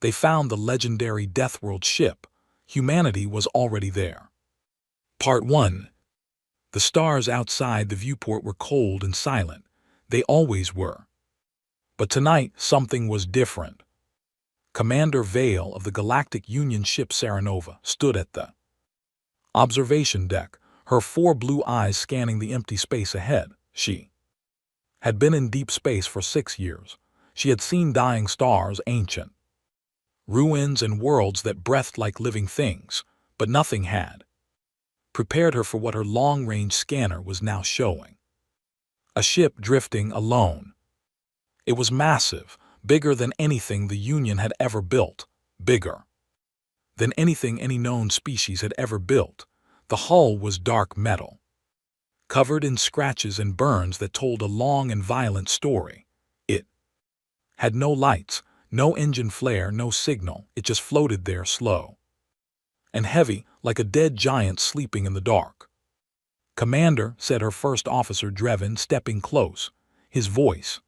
They found the legendary Deathworld ship. Humanity was already there. Part 1. The stars outside the viewport were cold and silent. They always were. But tonight, something was different. Commander Vale of the Galactic Union ship Serenova stood at the observation deck, her 4 blue eyes scanning the empty space ahead. She had been in deep space for 6 years. She had seen dying stars, ancient ruins, and worlds that breathed like living things, but nothing had prepared her for what her long-range scanner was now showing. A ship drifting alone. It was massive, bigger than anything the Union had ever built, bigger than anything any known species had ever built. The hull was dark metal, covered in scratches and burns that told a long and violent story. It had no lights, no engine flare, no signal. It just floated there, slow and heavy, like a dead giant sleeping in the dark. "Commander," said her first officer Drevin, stepping close. His voice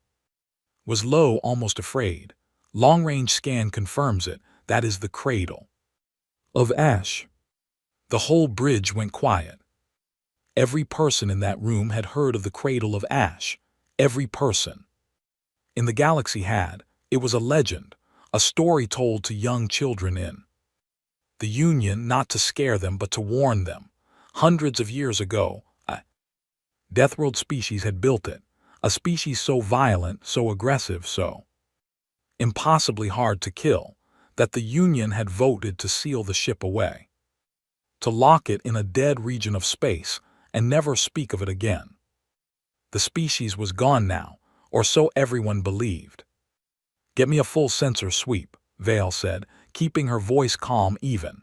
was low, almost afraid. "Long-range scan confirms it. That is the cradle of ash." The whole bridge went quiet. Every person in that room had heard of the cradle of ash. Every person in the galaxy had. It was a legend, a story told to young children in the Union, not to scare them but to warn them. Hundreds of years ago, a Deathworld species had built it. A species so violent, so aggressive, so impossibly hard to kill, that the Union had voted to seal the ship away, to lock it in a dead region of space and never speak of it again. The species was gone now, or so everyone believed. "Get me a full sensor sweep," Vale said, keeping her voice calm even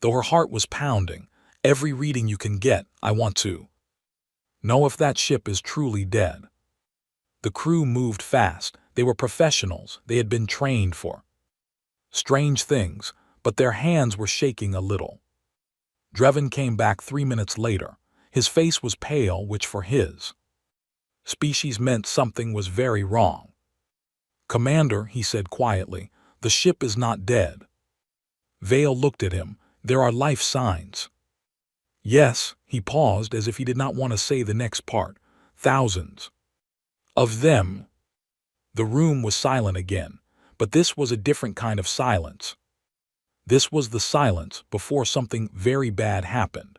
though her heart was pounding. "Every reading you can get. I want to know if that ship is truly dead." The crew moved fast. They were professionals. They had been trained for strange things, but their hands were shaking a little. Drevin came back 3 minutes later. His face was pale, which for his species meant something was very wrong. "Commander," he said quietly, "the ship is not dead." Vale looked at him. "There are life signs." "Yes," he paused as if he did not want to say the next part. "Thousands of them." The room was silent again, but this was a different kind of silence. This was the silence before something very bad happened.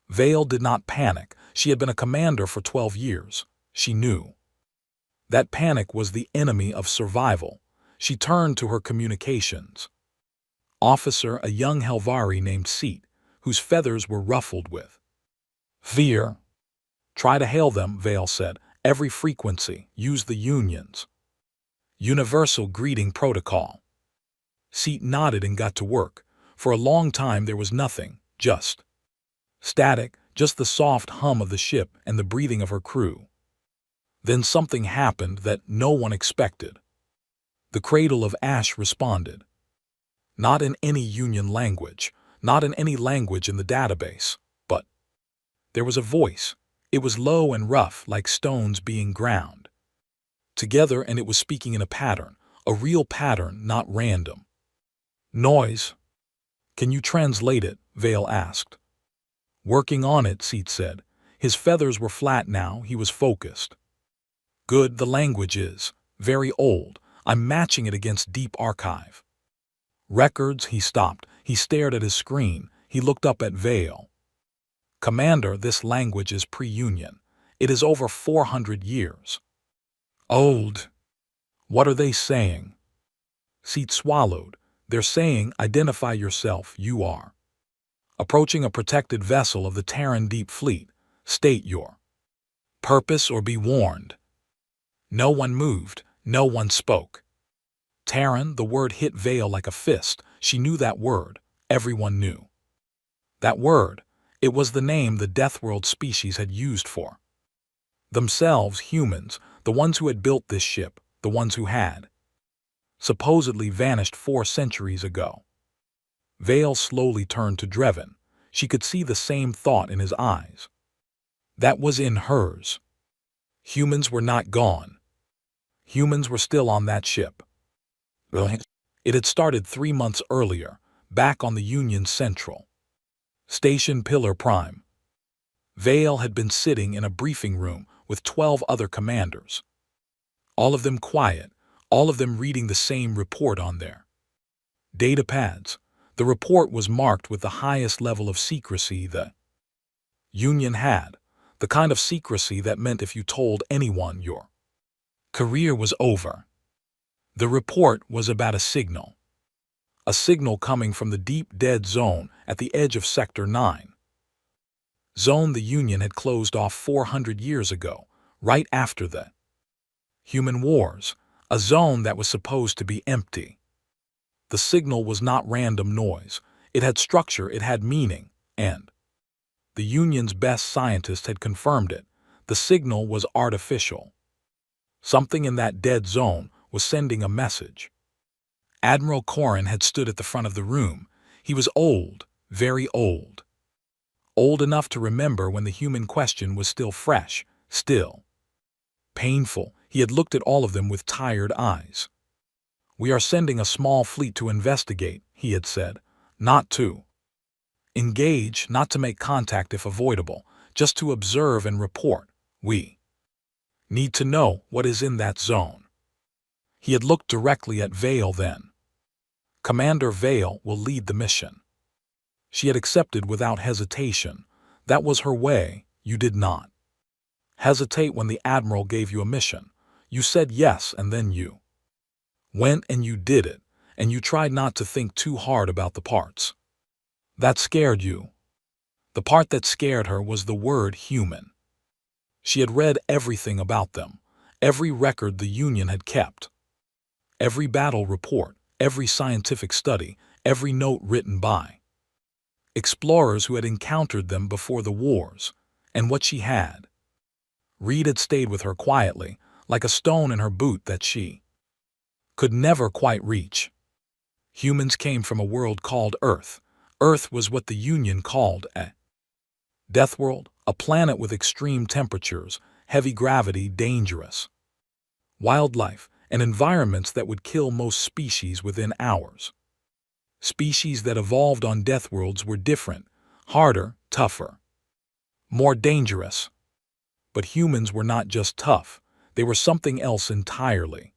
Vale did not panic. She had been a commander for 12 years. She knew that panic was the enemy of survival. She turned to her communications officer, a young Helvari named Seat, whose feathers were ruffled with fear. "Try to hail them," Vale said. "Every frequency. Use the Union's universal greeting protocol." Seat nodded and got to work. For a long time there was nothing, just static, just the soft hum of the ship and the breathing of her crew. Then something happened that no one expected. The cradle of ash responded. Not in any Union language, not in any language in the database, but there was a voice. It was low and rough, like stones being ground together, and it was speaking in a pattern, a real pattern, not random noise. "Can you translate it?" Vale asked. "Working on it," Seat said. His feathers were flat now. He was focused. "Good. The language is very old. I'm matching it against deep archive records." He stopped. He stared at his screen. He looked up at Vale. "Commander, this language is pre-Union. It is over 400 years old." "What are they saying?" Seat swallowed. "They're saying, identify yourself. You are approaching a protected vessel of the Terran Deep Fleet. State your purpose or be warned." No one moved. No one spoke. Terran, the word hit Vale like a fist. She knew that word. Everyone knew that word. It was the name the Deathworld species had used for themselves, humans, the ones who had built this ship, the ones who had supposedly vanished 4 centuries ago. Vale slowly turned to Drevin. She could see the same thought in his eyes that was in hers. Humans were not gone. Humans were still on that ship. It had started 3 months earlier, back on the Union's Central Station Pillar Prime. Vale had been sitting in a briefing room with 12 other commanders. All of them quiet, all of them reading the same report on their data pads. The report was marked with the highest level of secrecy the Union had, the kind of secrecy that meant if you told anyone your career was over. The report was about a signal coming from the deep dead zone at the edge of Sector 9. Zone the Union had closed off 400 years ago, right after the human wars, a zone that was supposed to be empty. The signal was not random noise. It had structure, it had meaning, and the Union's best scientists had confirmed it. The signal was artificial. Something in that dead zone was sending a message. Admiral Corrin had stood at the front of the room. He was old, very old. Old enough to remember when the human question was still fresh, still painful. He had looked at all of them with tired eyes. "We are sending a small fleet to investigate," he had said. "Not to engage, not to make contact if avoidable, just to observe and report. We need to know what is in that zone." He had looked directly at Vale then. "Commander Vale will lead the mission." She had accepted without hesitation. That was her way. You did not hesitate when the Admiral gave you a mission. You said yes, and then you went and you did it, and you tried not to think too hard about the parts that scared you. The part that scared her was the word human. She had read everything about them, every record the Union had kept, every battle report, every scientific study, every note written by explorers who had encountered them before the wars, and what she had read had stayed with her quietly, like a stone in her boot that she could never quite reach. Humans came from a world called Earth. Earth was what the Union called a death world, a planet with extreme temperatures, heavy gravity, dangerous wildlife, and environments that would kill most species within hours. Species that evolved on death worlds were different, harder, tougher, more dangerous. But humans were not just tough, they were something else entirely.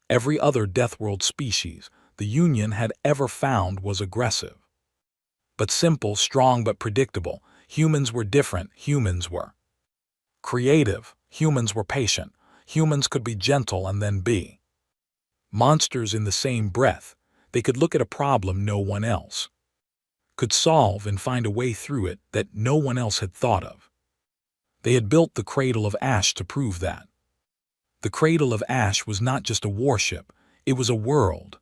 Every other death world species the Union had ever found was aggressive. But simple, strong but predictable. Humans were different. Humans were creative. Humans were patient. Humans could be gentle and then be monsters in the same breath. They could look at a problem no one else could solve and find a way through it that no one else had thought of. They had built the Cradle of Ash to prove that. The Cradle of Ash was not just a warship, it was a world.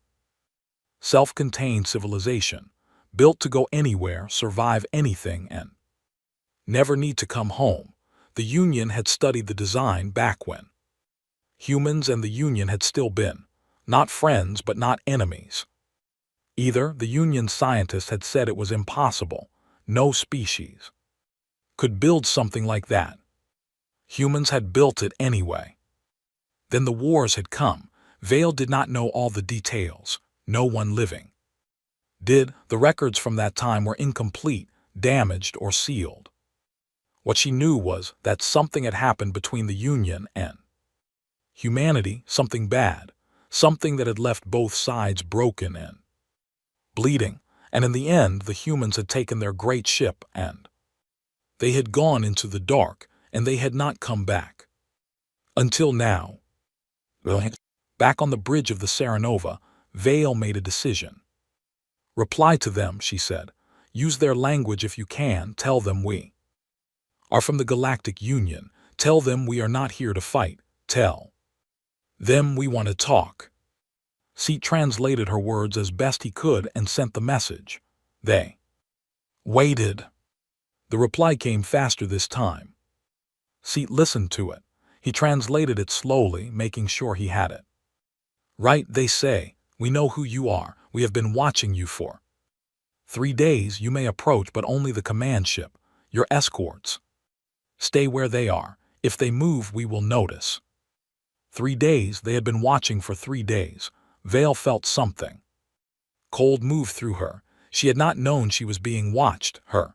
Self-contained civilization, built to go anywhere, survive anything, and never need to come home. The Union had studied the design back when humans and the Union had still been, not friends but not enemies. Either the Union scientists had said it was impossible, no species could build something like that. Humans had built it anyway. Then the wars had come. Vale did not know all the details. No one living did. The records from that time were incomplete, damaged, or sealed. What she knew was that something had happened between the Union and humanity, something bad, something that had left both sides broken and bleeding, and in the end the humans had taken their great ship and they had gone into the dark, and they had not come back. Until now. Back on the bridge of the Serenova, Vale made a decision. "Reply to them," she said. "Use their language if you can. Tell them we are from the Galactic Union. Tell them we are not here to fight. Tell them we want to talk." Seat translated her words as best he could and sent the message. They waited. The reply came faster this time. Seat listened to it. He translated it slowly, making sure he had it right. "They say, we know who you are. We have been watching you for 3 days. You may approach, but only the command ship, your escorts. Stay where they are. If they move, we will notice." 3 days. They had been watching for 3 days. Vale felt something. Cold moved through her. She had not known she was being watched. Her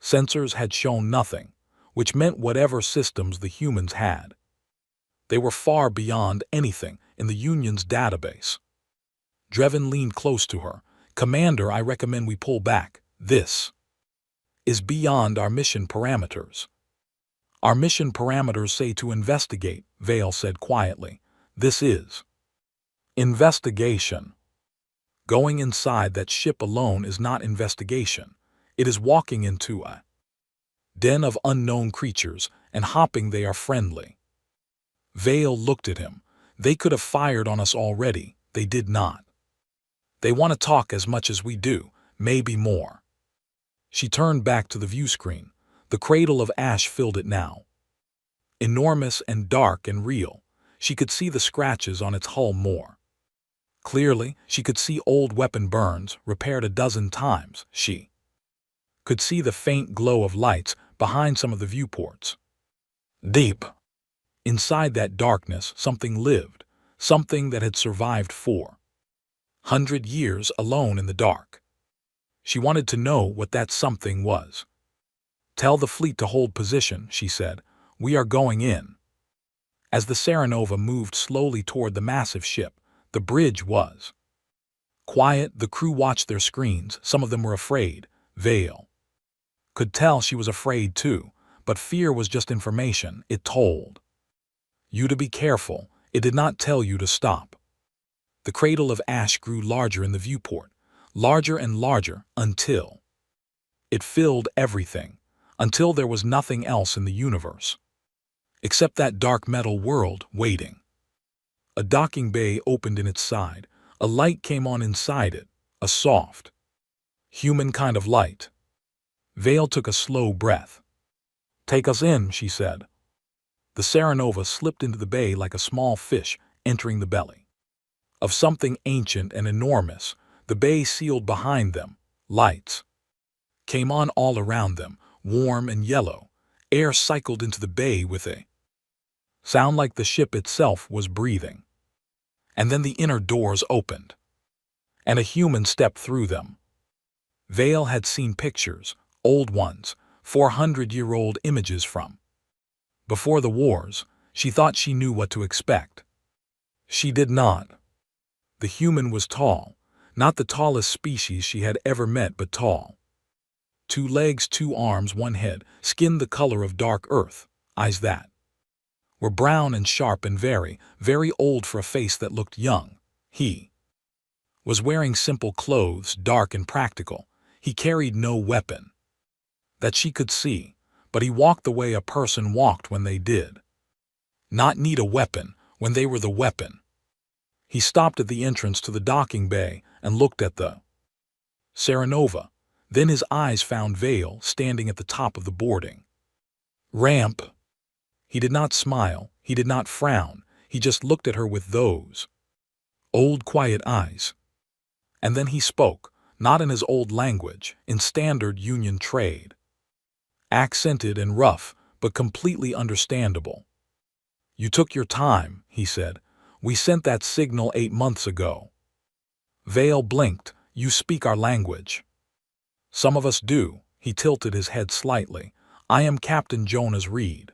sensors had shown nothing, which meant whatever systems the humans had, they were far beyond anything in the Union's database. Drevin leaned close to her. "Commander, I recommend we pull back. This is beyond our mission parameters." "Our mission parameters say to investigate," Vale said quietly. "This is investigation. Going inside that ship alone is not investigation. It is walking into a den of unknown creatures and hoping they are friendly." Vale looked at him. "They could have fired on us already. They did not. They want to talk as much as we do, maybe more." She turned back to the view screen. The cradle of ash filled it now. Enormous and dark and real. She could see the scratches on its hull more clearly. She could see old weapon burns, repaired a dozen times. She could see the faint glow of lights behind some of the viewports. Deep inside that darkness, something lived, something that had survived 400 years alone in the dark. She wanted to know what that something was. "Tell the fleet to hold position," she said. "We are going in." As the Serenova moved slowly toward the massive ship, the bridge was quiet. The crew watched their screens. Some of them were afraid. Vale could tell she was afraid too, but fear was just information. It told you to be careful. It did not tell you to stop. The cradle of ash grew larger in the viewport, larger and larger, until it filled everything, until there was nothing else in the universe except that dark metal world waiting. A docking bay opened in its side. A light came on inside it, a soft, human kind of light. Vale took a slow breath. "Take us in," she said. The Serenova slipped into the bay like a small fish entering the belly of something ancient and enormous. The bay sealed behind them. Lights came on all around them, warm and yellow. Air cycled into the bay with a sound like the ship itself was breathing. And then the inner doors opened, and a human stepped through them. Vale had seen pictures, old ones, 400-year-old images from before the wars. She thought she knew what to expect. She did not. The human was tall, not the tallest species she had ever met, but tall. 2 legs, 2 arms, 1 head, skin the color of dark earth, eyes that were brown and sharp and very, very old for a face that looked young. He was wearing simple clothes, dark and practical. He carried no weapon that she could see, but he walked the way a person walked when they did not need a weapon, when they were the weapon. He stopped at the entrance to the docking bay and looked at the Serenova. Then his eyes found Vale standing at the top of the boarding ramp. He did not smile, he did not frown, he just looked at her with those old quiet eyes. And then he spoke, not in his old language, in standard Union trade. Accented and rough, but completely understandable. "You took your time," he said. "We sent that signal 8 months ago." Vale blinked. "You speak our language." "Some of us do." He tilted his head slightly. "I am Captain Jonas Reed.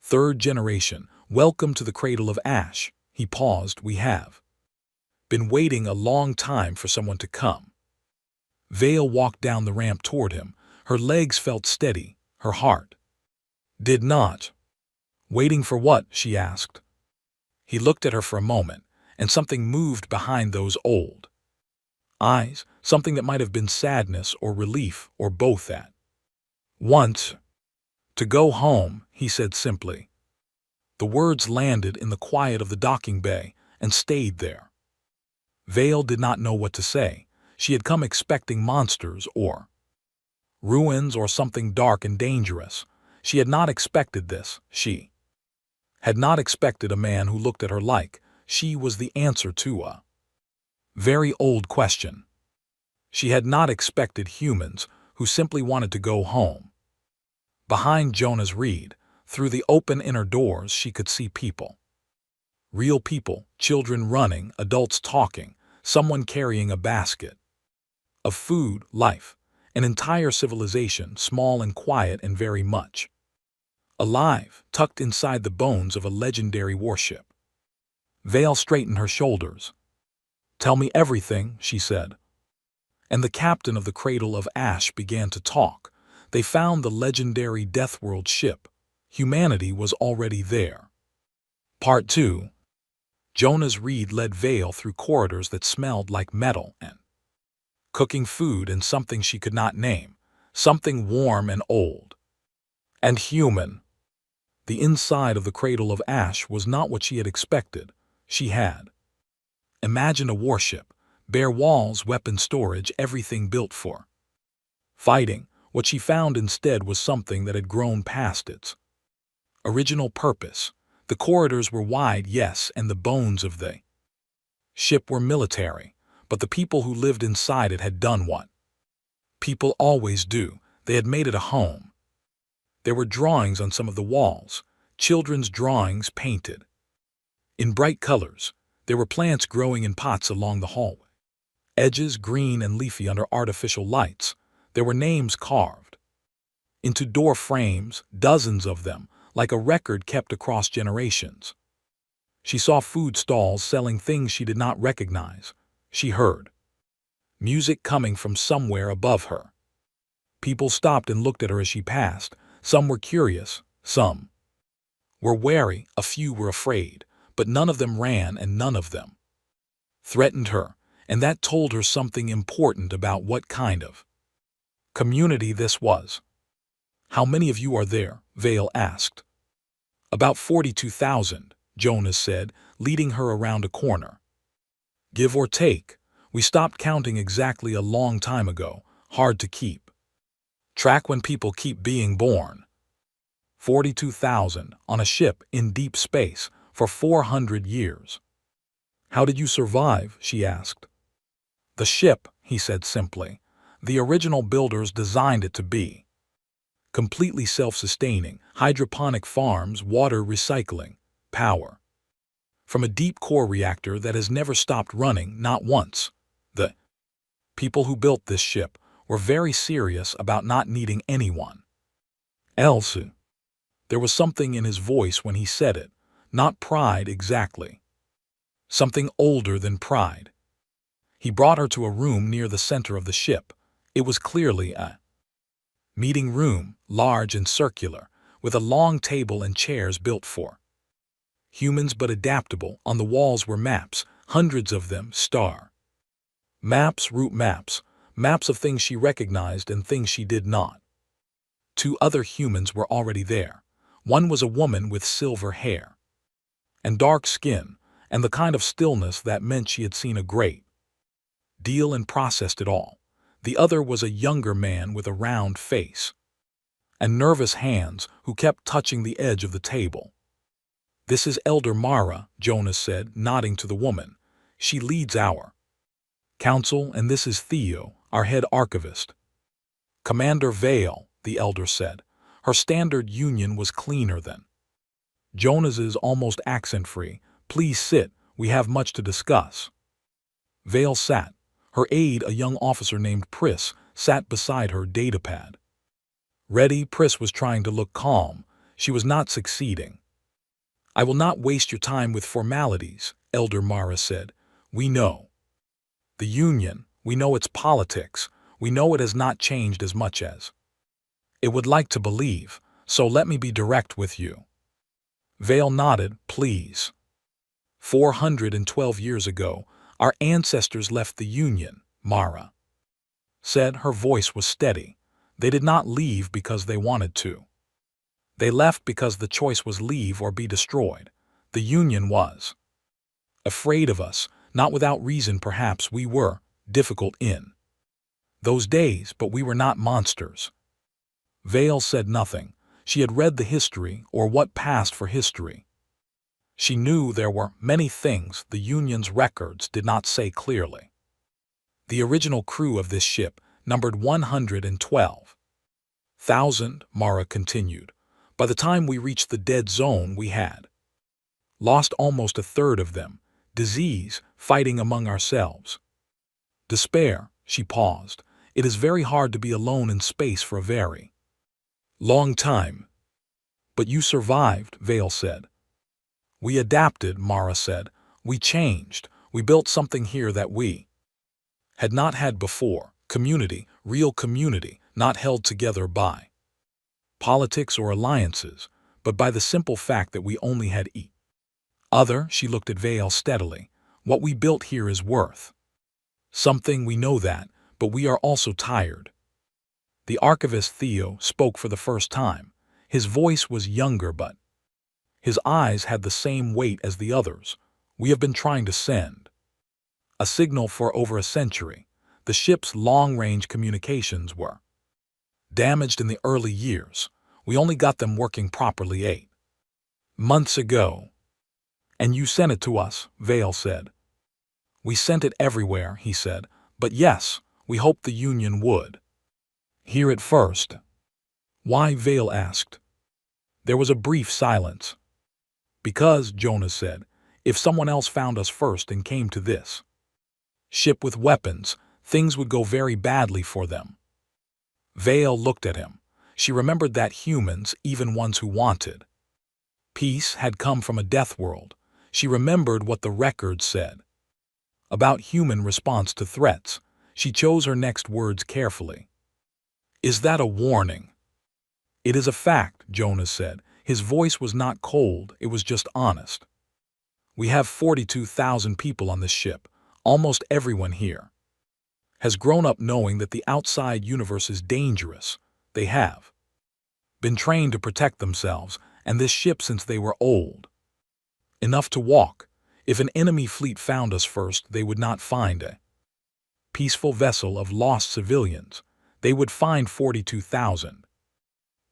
3rd generation. Welcome to the cradle of ash." He paused. "We have been waiting a long time for someone to come." Vale walked down the ramp toward him. Her legs felt steady. Her heart did not. "Waiting for what?" she asked. He looked at her for a moment, and something moved behind those old eyes, something that might have been sadness or relief or both at once. "To go home," he said simply. The words landed in the quiet of the docking bay and stayed there. Vale did not know what to say. She had come expecting monsters or ruins or something dark and dangerous. She had not expected this. She had not expected a man who looked at her like she was the answer to a very old question. She had not expected humans who simply wanted to go home. Behind Jonas Reed, through the open inner doors, she could see people Real people, children running, adults talking, someone carrying a basket. Of food, life, an entire civilization, small and quiet and very much alive, tucked inside the bones of a legendary warship. Vale straightened her shoulders. "Tell me everything," she said. And the captain of the Cradle of Ash began to talk. They found the legendary Deathworld ship. Humanity was already there. Part 2. Jonas Reed led Vale through corridors that smelled like metal and cooking food and something she could not name, something warm and old. And human. The inside of the Cradle of Ash was not what she had expected. She had imagined a warship, bare walls, weapon storage, everything built for fighting. What she found instead was something that had grown past its original purpose. The corridors were wide, yes, and the bones of the ship were military, but the people who lived inside it had done what people always do. They had made it a home. There were drawings on some of the walls, children's drawings painted in bright colors. There were plants growing in pots along the hallway, edges green and leafy under artificial lights. There were names carved into door frames, dozens of them, like a record kept across generations. She saw food stalls selling things she did not recognize. She heard music coming from somewhere above her. People stopped and looked at her as she passed. Some were curious, some were wary, a few were afraid, but none of them ran and none of them threatened her, and that told her something important about what kind of community this was. "How many of you are there?" Vale asked. "About 42,000, Jonas said, leading her around a corner. "Give or take. We stopped counting exactly a long time ago. Hard to keep track when people keep being born. 42,000 on a ship in deep space for 400 years. "How did you survive?" she asked. "The ship," he said simply. "The original builders designed it to be completely self-sustaining, hydroponic farms, water recycling, power from a deep core reactor that has never stopped running, not once. The people who built this ship were very serious about not needing anyone else." There was something in his voice when he said it, not pride exactly. Something older than pride. He brought her to a room near the center of the ship. It was clearly a meeting room, large and circular, with a long table and chairs built for humans but adaptable. On the walls were maps, hundreds of them, star maps, route maps, maps of things she recognized and things she did not. 2 other humans were already there. One was a woman with silver hair and dark skin, and the kind of stillness that meant she had seen a great deal and processed it all. The other was a younger man with a round face and nervous hands who kept touching the edge of the table. "This is Elder Mara," Jonas said, nodding to the woman. "She leads our council, and this is Theo, our head archivist." "Commander Vale," the elder said. Her standard union was cleaner than Jonas's, almost accent-free. "Please sit, we have much to discuss." Vale sat. Her aide, a young officer named Pris, sat beside her, datapad ready. Pris was trying to look calm. She was not succeeding. "I will not waste your time with formalities," Elder Mara said. "We know the Union, we know its politics, we know it has not changed as much as it would like to believe, so let me be direct with you." Vale nodded. "Please." 412 years ago, our ancestors left the Union, Mara said. Her voice was steady. "They did not leave because they wanted to. They left because the choice was leave or be destroyed. The Union was afraid of us, not without reason perhaps. We were difficult in those days, but we were not monsters." Vale said nothing. She had read the history, or what passed for history. She knew there were many things the Union's records did not say clearly. The original crew of this ship numbered 112,000, Mara continued. "By the time we reached the dead zone, we had Lost almost a third of them. Disease, fighting among ourselves. Despair, she paused. It is very hard to be alone in space for a very long time. But you survived, Vale said. We adapted, Mara said. We changed. We built something here that we had not had before. Community, real community, not held together by politics or alliances, but by the simple fact that we only had each other. She looked at Vale steadily. What we built here is worth something, we know that, but we are also tired. The archivist Theo spoke for the first time. His voice was younger, but his eyes had the same weight as the others. We have been trying to send a signal for over a century. The ship's long-range communications were damaged in the early years. We only got them working properly 8 months ago. And you sent it to us, Vale said. We sent it everywhere, he said, but yes, we hoped the Union would hear it first. Why? Vale asked. There was a brief silence. Because, Jonas said, if someone else found us first and came to this ship with weapons, things would go very badly for them. Vale looked at him. She remembered that humans, even ones who wanted peace, had come from a death world. She remembered what the records said about human response to threats. She chose her next words carefully. Is that a warning? It is a fact, Jonas said. His voice was not cold, it was just honest. We have 42,000 people on this ship. Almost everyone here has grown up knowing that the outside universe is dangerous. They have been trained to protect themselves, and this ship since they were old enough to walk. If an enemy fleet found us first, they would not find a peaceful vessel of lost civilians. They would find 42,000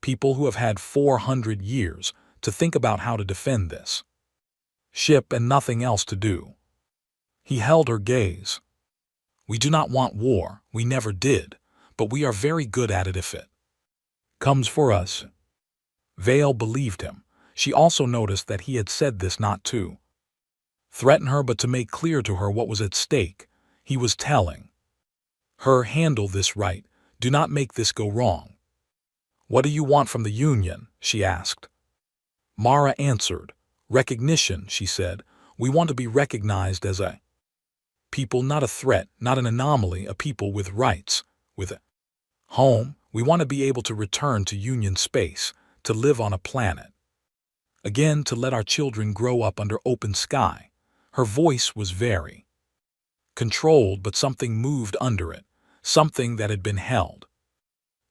people who have had 400 years to think about how to defend this ship and nothing else to do. He held her gaze. We do not want war, we never did, but we are very good at it if it comes for us. Vale believed him. She also noticed that he had said this not to threaten her but to make clear to her what was at stake. He was telling her, handle this right, do not make this go wrong. What do you want from the Union? She asked. Mara answered. Recognition, she said. We want to be recognized as a people, not a threat, not an anomaly, a people with rights, with a home. We want to be able to return to Union space, to live on a planet again, to let our children grow up under open sky. Her voice was very controlled, but something moved under it, something that had been held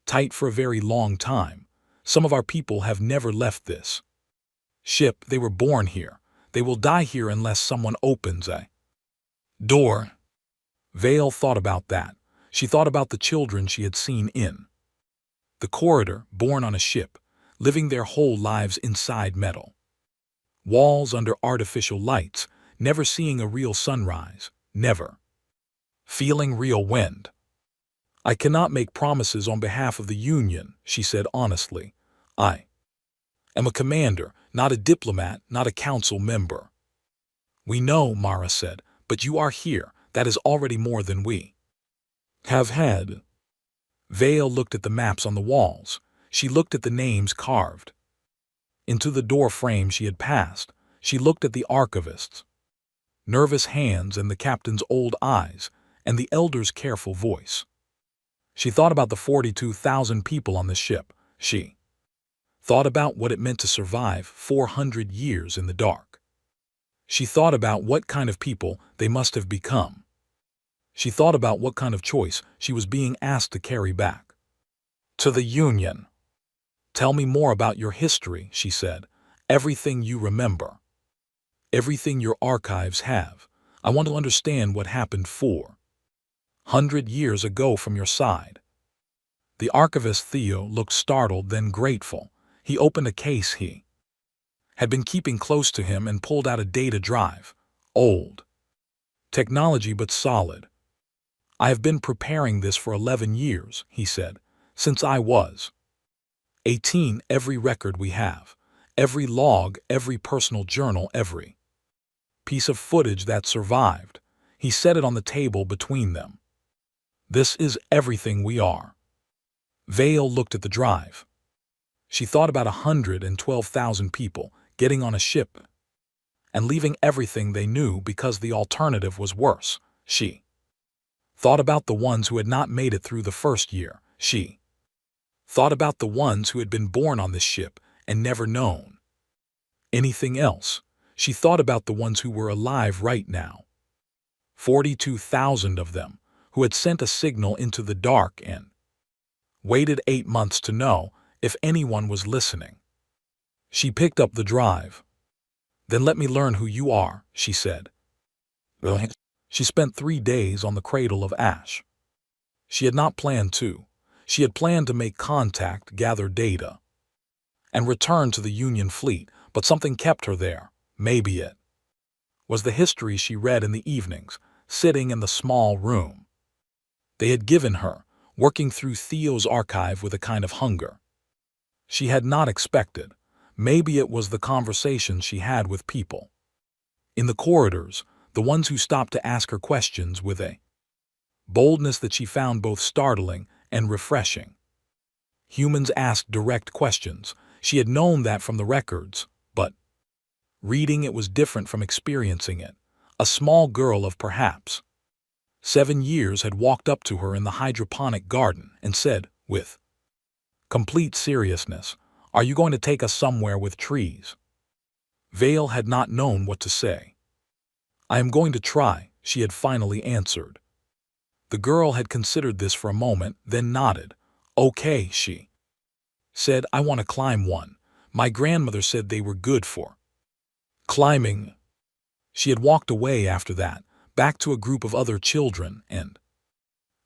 tight for a very long time. Some of our people have never left this ship. They were born here. They will die here unless someone opens a door. Vale thought about that. She thought about the children she had seen in the corridor, born on a ship, living their whole lives inside metal walls under artificial lights, never seeing a real sunrise, never feeling real wind. I cannot make promises on behalf of the Union, she said honestly. I am a commander, not a diplomat, not a council member. We know, Mara said, but you are here. That is already more than we have had. Vale looked at the maps on the walls. She looked at the names carved into the door frame she had passed. She looked at the archivist's nervous hands and the captain's old eyes and the elder's careful voice. She thought about the 42,000 people on the ship. She thought about what it meant to survive 400 years in the dark. She thought about what kind of people they must have become. She thought about what kind of choice she was being asked to carry back to the Union. Tell me more about your history, she said. Everything you remember. Everything your archives have. I want to understand what happened 400 years ago from your side. The archivist Theo looked startled, then grateful. He opened a case he had been keeping close to him and pulled out a data drive. Old technology, but solid. I have been preparing this for 11 years, he said, since I was 18. Every record we have, Every log, every personal journal, every piece of footage that survived. He set it on the table between them. This is everything we are. Vale looked at the drive. She thought about 112,000 people getting on a ship and leaving everything they knew because the alternative was worse. She thought about the ones who had not made it through the first year. She thought about the ones who had been born on this ship and never known anything else. She thought about the ones who were alive right now. 42,000 of them, who had sent a signal into the dark and waited 8 months to know if anyone was listening. She picked up the drive. "Then let me learn who you are," she said. She spent 3 days on the cradle of ash. She had not planned to. She had planned to make contact, gather data, and return to the Union fleet, but something kept her there. Maybe it was the history she read in the evenings, sitting in the small room they had given her, working through Theo's archive with a kind of hunger she had not expected. Maybe it was the conversations she had with people in the corridors, the ones who stopped to ask her questions with a boldness that she found both startling and refreshing. Humans asked direct questions. She had known that from the records, but reading it was different from experiencing it. A small girl of perhaps 7 years had walked up to her in the hydroponic garden and said, with complete seriousness, "Are you going to take us somewhere with trees?" Vale had not known what to say. "I am going to try," she had finally answered. The girl had considered this for a moment, then nodded. "Okay," she said, "I want to climb one. My grandmother said they were good for climbing." She had walked away after that, back to a group of other children, and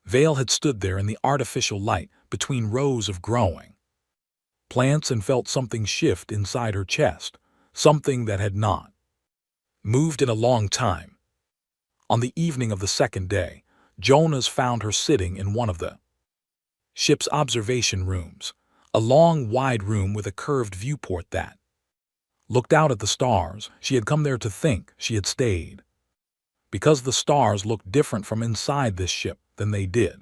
Vale had stood there in the artificial light between rows of growing plants and felt something shift inside her chest, something that had not moved in a long time. On the evening of the second day, Jonas found her sitting in one of the ship's observation rooms, a long, wide room with a curved viewport that looked out at the stars. She had come there to think. She had stayed because the stars looked different from inside this ship than they did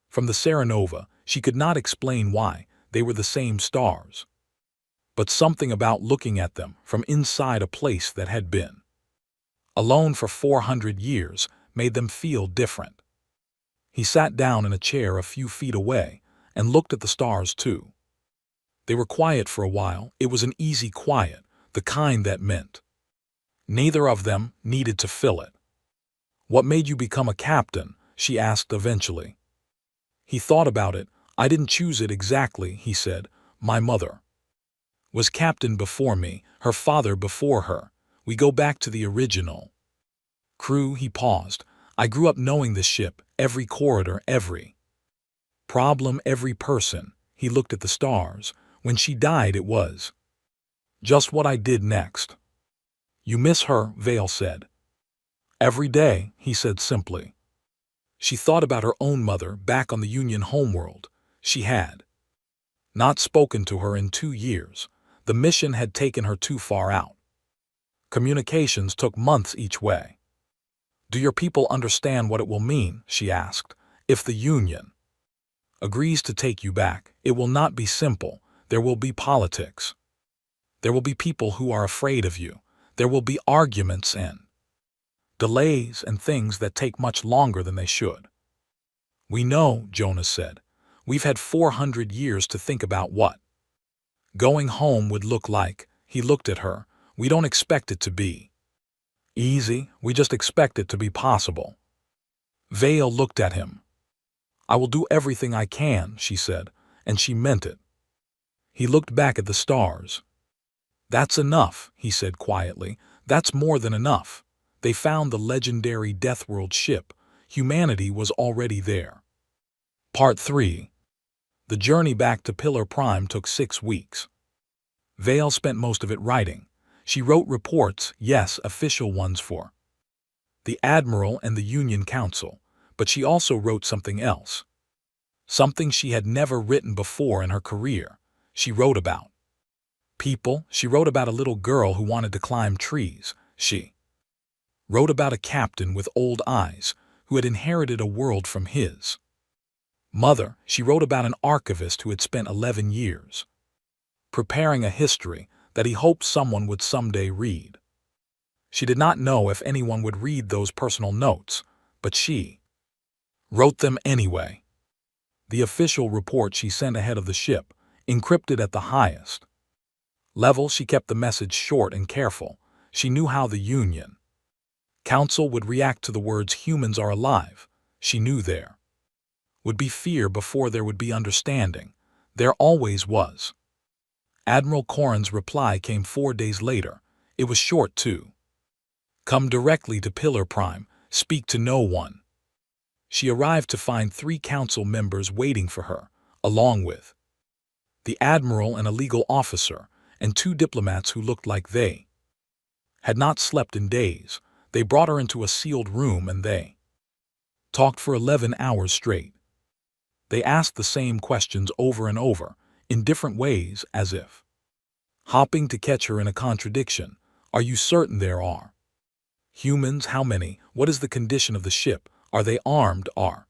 from the Serenova. She could not explain why they were the same stars, but something about looking at them from inside a place that had been alone for 400 years made them feel different. He sat down in a chair a few feet away and looked at the stars too. They were quiet for a while. It was an easy quiet, the kind that meant neither of them needed to fill it. "What made you become a captain?" she asked eventually. He thought about it. "I didn't choose it exactly," he said. "My mother was captain before me, her father before her. We go back to the original crew." He paused. "I grew up knowing this ship, every corridor, every problem, every person." He looked at the stars. "When she died, it was just what I did next." "You miss her," Vale said. "Every day," he said simply. She thought about her own mother back on the Union homeworld. She had not spoken to her in 2 years. The mission had taken her too far out. Communications took months each way. "Do your people understand what it will mean?" she asked. "If the Union agrees to take you back, it will not be simple. There will be politics. There will be people who are afraid of you. There will be arguments and delays and things that take much longer than they should." "We know," Jonas said. "We've had 400 years to think about what going home would look like." He looked at her. "We don't expect it to be easy. We just expect it to be possible." Vale looked at him. "I will do everything I can," she said, and she meant it. He looked back at the stars. "That's enough," he said quietly. "That's more than enough." They found the legendary Deathworld ship. Humanity was already there. Part 3. The journey back to Pillar Prime took 6 weeks. Vale spent most of it writing. She wrote reports, yes, official ones for the Admiral and the Union Council, but she also wrote something else. Something she had never written before in her career. She wrote about People, she wrote about a little girl who wanted to climb trees. She wrote about a captain with old eyes who had inherited a world from his mother. She wrote about an archivist who had spent 11 years preparing a history that he hoped someone would someday read. She did not know if anyone would read those personal notes, but she wrote them anyway. The official report she sent ahead of the ship, encrypted at the highest level. She kept the message short and careful. She knew how the Union Council would react to the words "humans are alive." She knew there would be fear before there would be understanding. There always was. Admiral Corrin's reply came 4 days later. It was short too. Come directly to Pillar Prime. Speak to no one. She arrived to find 3 council members waiting for her, along with the admiral and a legal officer, and 2 diplomats who looked like they had not slept in days. They brought her into a sealed room and they talked for 11 hours straight. They asked the same questions over and over, in different ways, as if hopping to catch her in a contradiction. Are you certain there are humans? How many? What is the condition of the ship? Are they armed? Are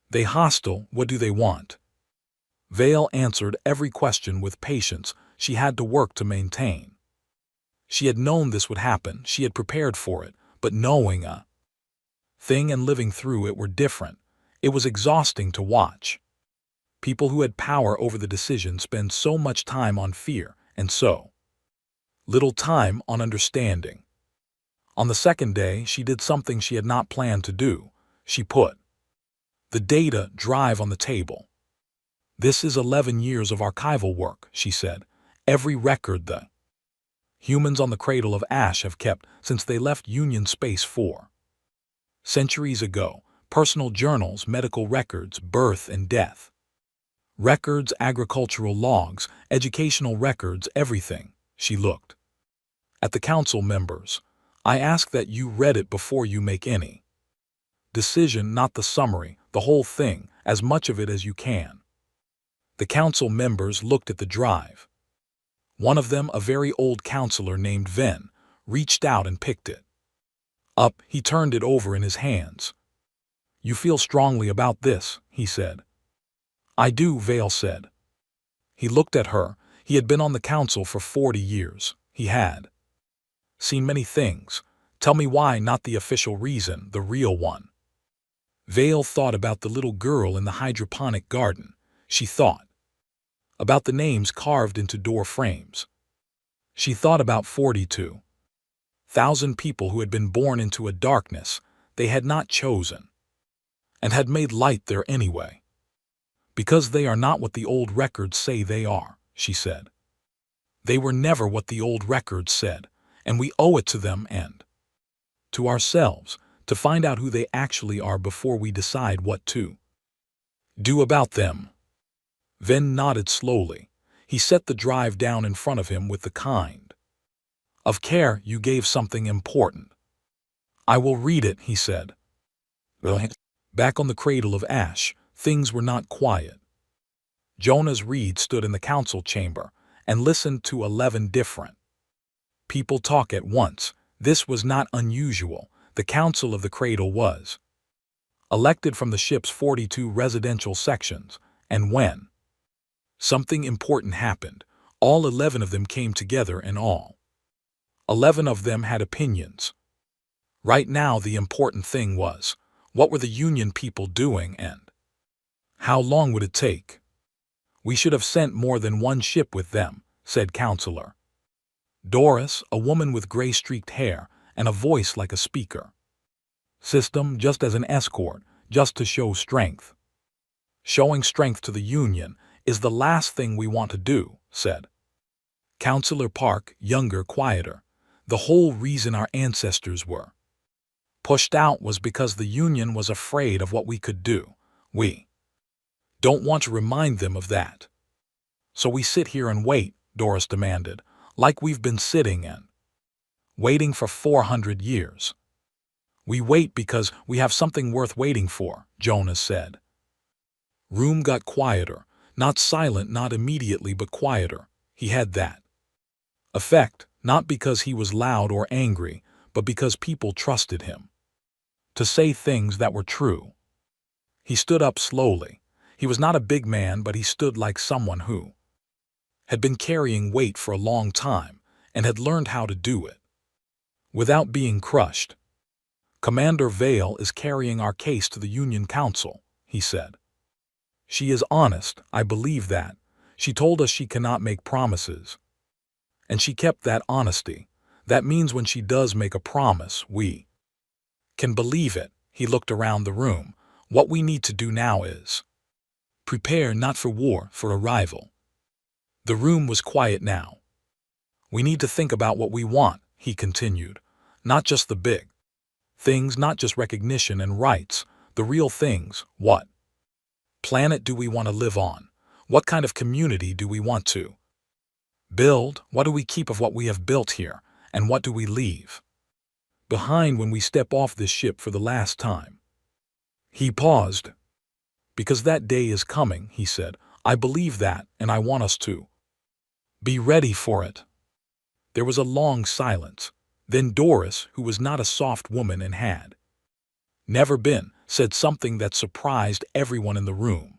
they hostile? What do they want? Vale answered every question with patience. She had to work to maintain. She had known this would happen. She had prepared for it, but knowing a thing and living through it were different. It was exhausting to watch. People who had power over the decision spend so much time on fear and so little time on understanding. On the second day, she did something she had not planned to do. She put the data drive on the table. This is 11 years of archival work, she said. Every record the humans on the Cradle of Ash have kept since they left Union space 4 centuries ago. Personal journals, medical records, birth and death records, agricultural logs, educational records, everything. She looked at the council members. I ask that you read it before you make any decision, not the summary, the whole thing, as much of it as you can. The council members looked at the drive. One of them, a very old counselor named Ven, reached out and picked it up. He turned it over in his hands. You feel strongly about this, he said. I do, Vale said. He looked at her. He had been on the council for 40 years. He had seen many things. Tell me why, not the official reason, the real one. Vale thought about the little girl in the hydroponic garden. She thought about the names carved into door frames. She thought about 42,000 people who had been born into a darkness they had not chosen and had made light there anyway. Because they are not what the old records say they are, she said. They were never what the old records said, and we owe it to them and to ourselves to find out who they actually are before we decide what to do about them. Ven nodded slowly. He set the drive down in front of him with the kind of care you gave something important. I will read it, he said. Back on the Cradle of Ash, things were not quiet. Jonas Reed stood in the council chamber and listened to 11 different people talk at once. This was not unusual. The Council of the Cradle was elected from the ship's 42 residential sections, and when something important happened, all 11 of them came together and all 11 of them had opinions. Right now the important thing was, what were the Union people doing and how long would it take? We should have sent more than one ship with them, said Counselor Doris, a woman with gray-streaked hair and a voice like a speaker system, just as an escort, just to show strength. Showing strength to the Union is the last thing we want to do, said Counselor Park, younger, quieter. The whole reason our ancestors were pushed out was because the Union was afraid of what we could do. We don't want to remind them of that. So we sit here and wait, Doris demanded, like we've been sitting and waiting for 400 years. We wait because we have something worth waiting for, Jonas said. Room got quieter, not silent, not immediately, but quieter. He had that Effect, not because he was loud or angry, but because people trusted him to say things that were true. He stood up slowly. He was not a big man, but he stood like someone who had been carrying weight for a long time and had learned how to do it without being crushed. "Commander Vale is carrying our case to the Union Council," he said. "She is honest, I believe that. She told us she cannot make promises. And she kept that honesty. That means when she does make a promise, we can believe it." He looked around the room. "What we need to do now is prepare not for war, for arrival." The room was quiet now. "We need to think about what we want," he continued. "Not just the big things, not just recognition and rights, the real things. What planet do we want to live on? What kind of community do we want to build? What do we keep of what we have built here, and what do we leave behind when we step off this ship for the last time?" He paused. "Because that day is coming," he said. "I believe that, and I want us to be ready for it." There was a long silence. Then Doris, who was not a soft woman and had never been, said something that surprised everyone in the room.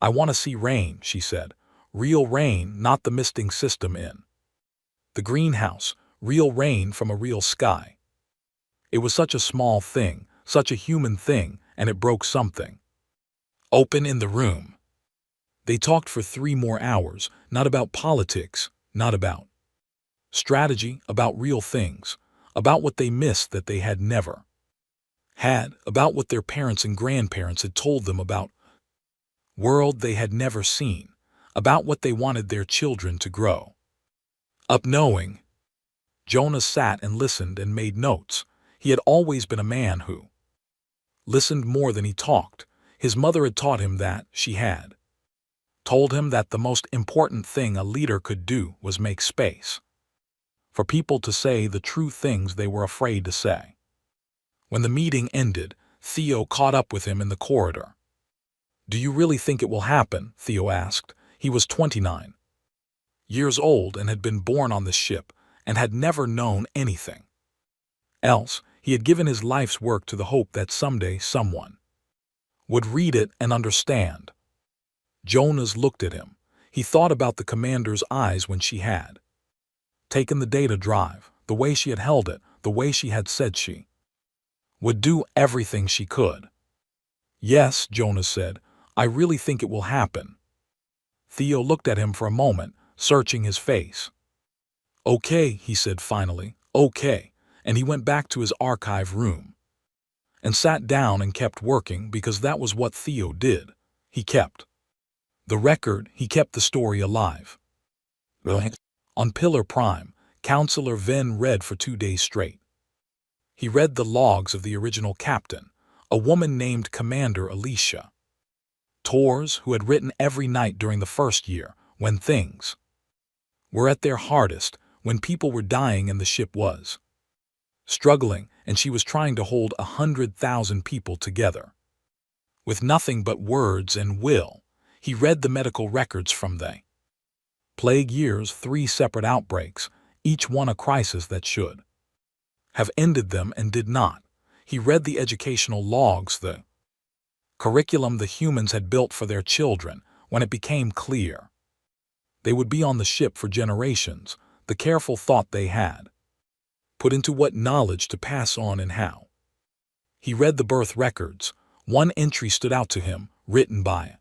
"I want to see rain," she said. "Real rain, not the misting system in the greenhouse. Real rain from a real sky." It was such a small thing, such a human thing, and it broke something open in the room. They talked for 3 more hours, not about politics, not about strategy, about real things, about what they missed that they had never had, about what their parents and grandparents had told them about world they had never seen, about what they wanted their children to grow up knowing. Jonas sat and listened and made notes. He had always been a man who listened more than he talked. His mother had taught him that. She had told him that the most important thing a leader could do was make space for people to say the true things they were afraid to say. When the meeting ended, Theo caught up with him in the corridor. "Do you really think it will happen?" Theo asked. He was 29 years old and had been born on the ship and had never known anything else. He had given his life's work to the hope that someday someone would read it and understand. Jonas looked at him. He thought about the commander's eyes when she had taken the data drive, the way she had held it, the way she had said she would do everything she could. "Yes," Jonas said, "I really think it will happen." Theo looked at him for a moment, searching his face. "Okay," he said finally, "okay," and he went back to his archive room and sat down and kept working because that was what Theo did. He kept the record, he kept the story alive. On Pillar Prime, Counselor Venn read for 2 days straight. He read the logs of the original captain, a woman named Commander Alicia Torres, who had written every night during the first year, when things were at their hardest, when people were dying and the ship was struggling, and she was trying to hold 100,000 people together with nothing but words and will. He read the medical records from the plague years, 3 separate outbreaks, each one a crisis that should have ended them and did not. He read the educational logs, the curriculum the humans had built for their children when it became clear they would be on the ship for generations, the careful thought they had put into what knowledge to pass on and how. He read the birth records. One entry stood out to him, written by a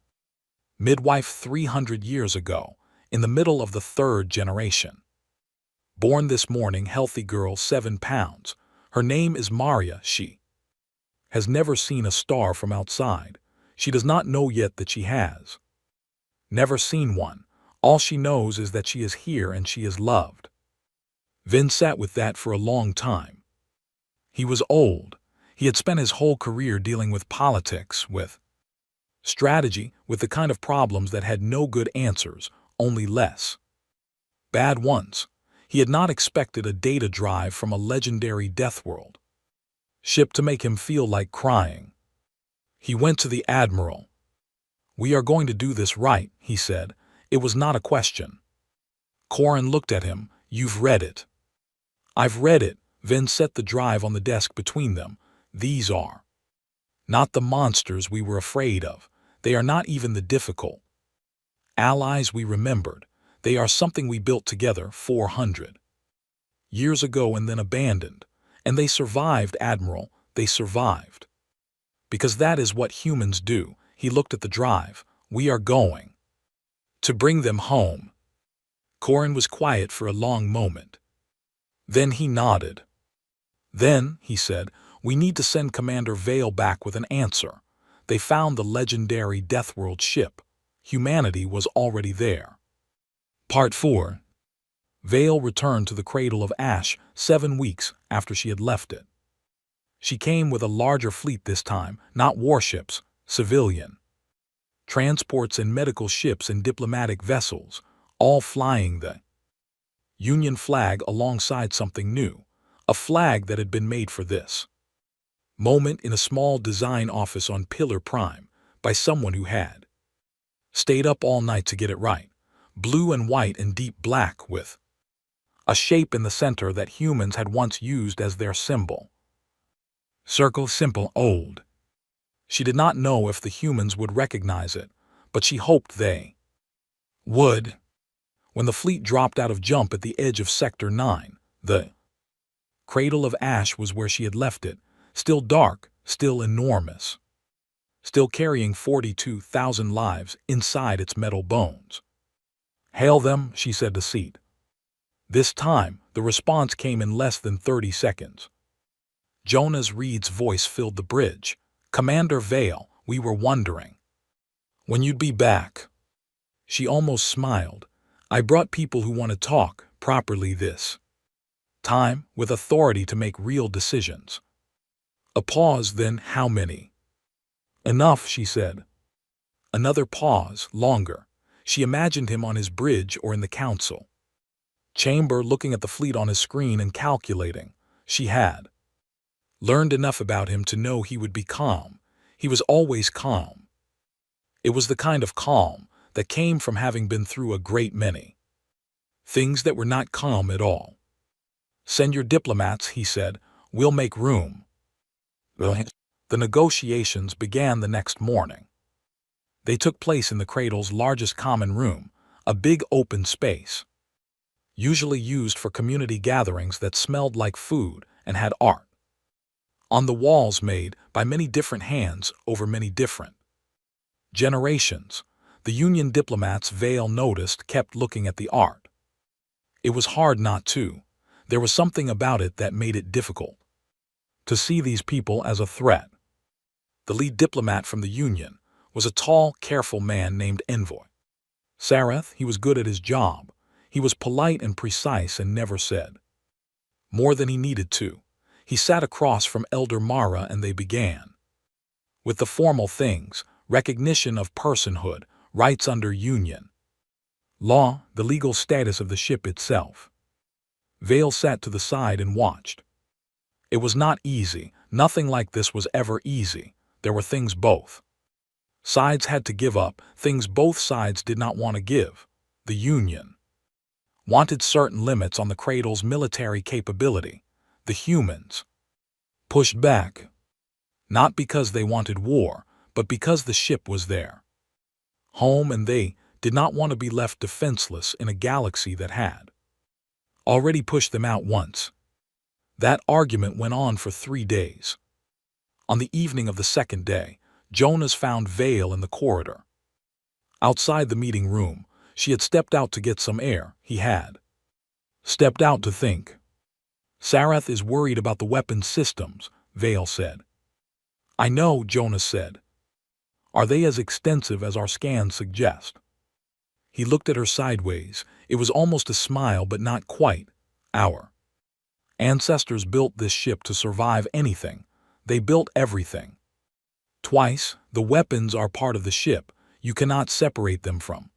midwife 300 years ago, in the middle of the 3rd generation. "Born this morning, healthy girl, 7 pounds. Her name is Maria. She has never seen a star from outside. She does not know yet that she has never seen one. All she knows is that she is here and she is loved." Vin sat with that for a long time. He was old. He had spent his whole career dealing with politics, with strategy, with the kind of problems that had no good answers, only less bad ones. He had not expected a data drive from a legendary death world ship to make him feel like crying. He went to the admiral. "We are going to do this right," he said. It was not a question. Corin looked at him. You've read it. I've read it. Vin set the drive on the desk between them. These are not the monsters we were afraid of. They are not even the difficult allies we remembered. They are something we built together 400 years ago and then abandoned. And they survived, Admiral. They survived. Because that is what humans do. He looked at the drive. We are going to bring them home. Corin was quiet for a long moment. Then he nodded. Then, he said, we need to send Commander Vale back with an answer. They found the legendary Deathworld ship. Humanity was already there. Part 4. Vale returned to the Cradle of Ash 7 weeks after she had left it. She came with a larger fleet this time, not warships, civilian transports and medical ships and diplomatic vessels, all flying the Union flag alongside something new, a flag that had been made for this moment in a small design office on Pillar Prime by someone who had stayed up all night to get it right, blue and white and deep black with a shape in the center that humans had once used as their symbol. Circle, simple, old. She did not know if the humans would recognize it, but she hoped they would. When the fleet dropped out of jump at the edge of Sector 9, the Cradle of Ash was where she had left it, still dark, still enormous, still carrying 42,000 lives inside its metal bones. Hail them, she said to Seat. This time, the response came in less than 30 seconds. Jonas Reed's voice filled the bridge. Commander Vale, we were wondering when you'd be back. She almost smiled. I brought people who want to talk properly this time, with authority to make real decisions. A pause, then how many? Enough, she said. Another pause, longer. She imagined him on his bridge or in the council chamber looking at the fleet on his screen and calculating. She had learned enough about him to know he would be calm. He was always calm. It was the kind of calm that came from having been through a great many things that were not calm at all. Send your diplomats, he said. We'll make room. The negotiations began the next morning. They took place in the Cradle's largest common room, a big open space, usually used for community gatherings that smelled like food and had art on the walls made by many different hands over many different generations. The Union diplomats Vale noticed kept looking at the art. It was hard not to. There was something about it that made it difficult to see these people as a threat. The lead diplomat from the Union was a tall, careful man named Envoy Sareth. He was good at his job. He was polite and precise and never said more than he needed to. He sat across from Elder Mara and they began with the formal things: recognition of personhood, rights under Union law, the legal status of the ship itself. Vale sat to the side and watched. It was not easy. Nothing like this was ever easy. There were things both sides had to give up, things both sides did not want to give. The Union wanted certain limits on the Cradle's military capability. The humans pushed back, not because they wanted war, but because the ship was their home and they did not want to be left defenseless in a galaxy that had already pushed them out once. That argument went on for 3 days. On the evening of the second day, Jonas found Vale in the corridor. Outside the meeting room, she had stepped out to get some air. He had stepped out to think. Sareth is worried about the weapons systems, Vale said. I know, Jonas said. Are they as extensive as our scans suggest? He looked at her sideways. It was almost a smile, but not quite. Our ancestors built this ship to survive anything. They built everything twice. The weapons are part of the ship. You cannot separate them from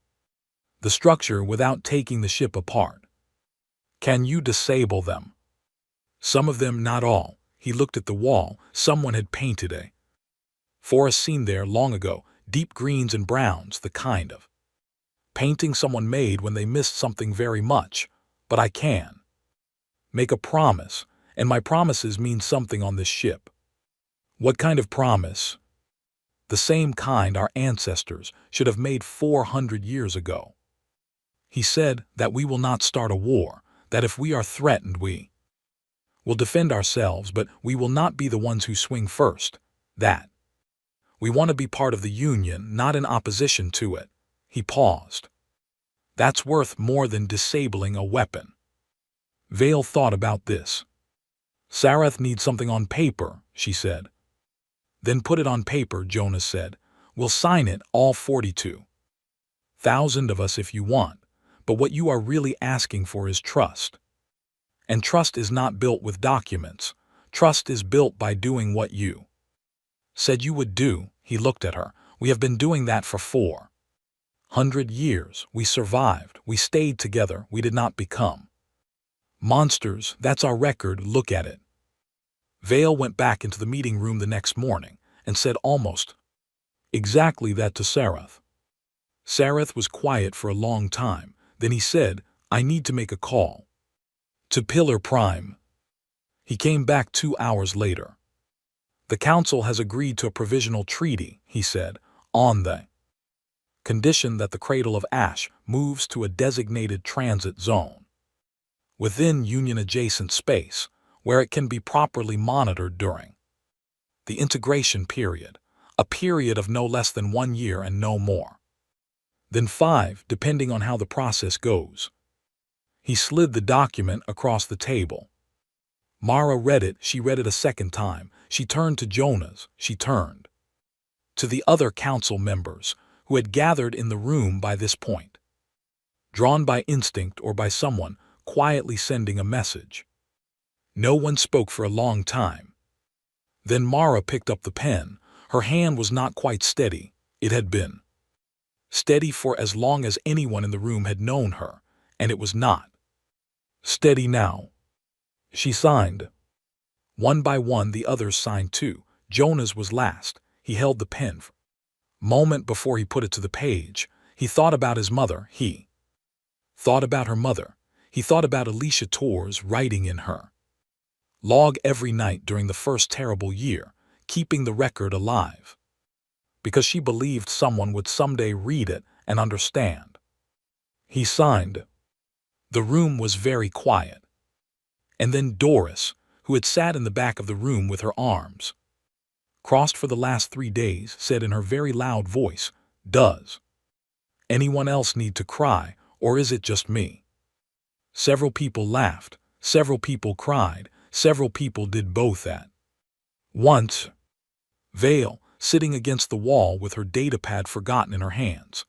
the structure without taking the ship apart. Can you disable them? Some of them, not all. He looked at the wall. Someone had painted a forest scene there long ago, deep greens and browns, the kind of painting someone made when they missed something very much. But I can. Make a promise, and my promises mean something on this ship. What kind of promise? The same kind our ancestors should have made 400 years ago. He said that we will not start a war, that if we are threatened we will defend ourselves, but we will not be the ones who swing first. That we want to be part of the Union, not in opposition to it. He paused. That's worth more than disabling a weapon. Vale thought about this. Sarath needs something on paper, she said. Then put it on paper, Jonas said. We'll sign it, all 42,000 of us if you want, but what you are really asking for is trust. And trust is not built with documents. Trust is built by doing what you said you would do. He looked at her. We have been doing that for 400 years. We survived. We stayed together. We did not become monsters. That's our record. Look at it. Vale went back into the meeting room the next morning and said almost exactly that to Sarath. Sarath was quiet for a long time. Then he said, I need to make a call. To Pillar Prime. He came back 2 hours later. The council has agreed to a provisional treaty, he said, on the condition that the Cradle of Ash moves to a designated transit zone within Union-adjacent space, where it can be properly monitored during the integration period, a period of no less than 1 year and no more than 5, depending on how the process goes. He slid the document across the table. Mara read it. She read it a second time. She turned to Jonas. She turned to the other council members who had gathered in the room by this point, drawn by instinct or by someone quietly sending a message. No one spoke for a long time. Then Mara picked up the pen. Her hand was not quite steady. It had been steady for as long as anyone in the room had known her, and it was not steady now. She signed. One by one the others signed too. Jonas was last. He held the pen for a moment before he put it to the page. He thought about his mother. He thought about her mother. He thought about Alicia Torres writing in her log every night during the first terrible year, keeping the record alive, because she believed someone would someday read it and understand. He signed. The room was very quiet. And then Doris, who had sat in the back of the room with her arms crossed for the last 3 days, said in her very loud voice, Does anyone else need to cry, or is it just me? Several people laughed. Several people cried. Several people did both at once. Vale, sitting against the wall with her datapad forgotten in her hands,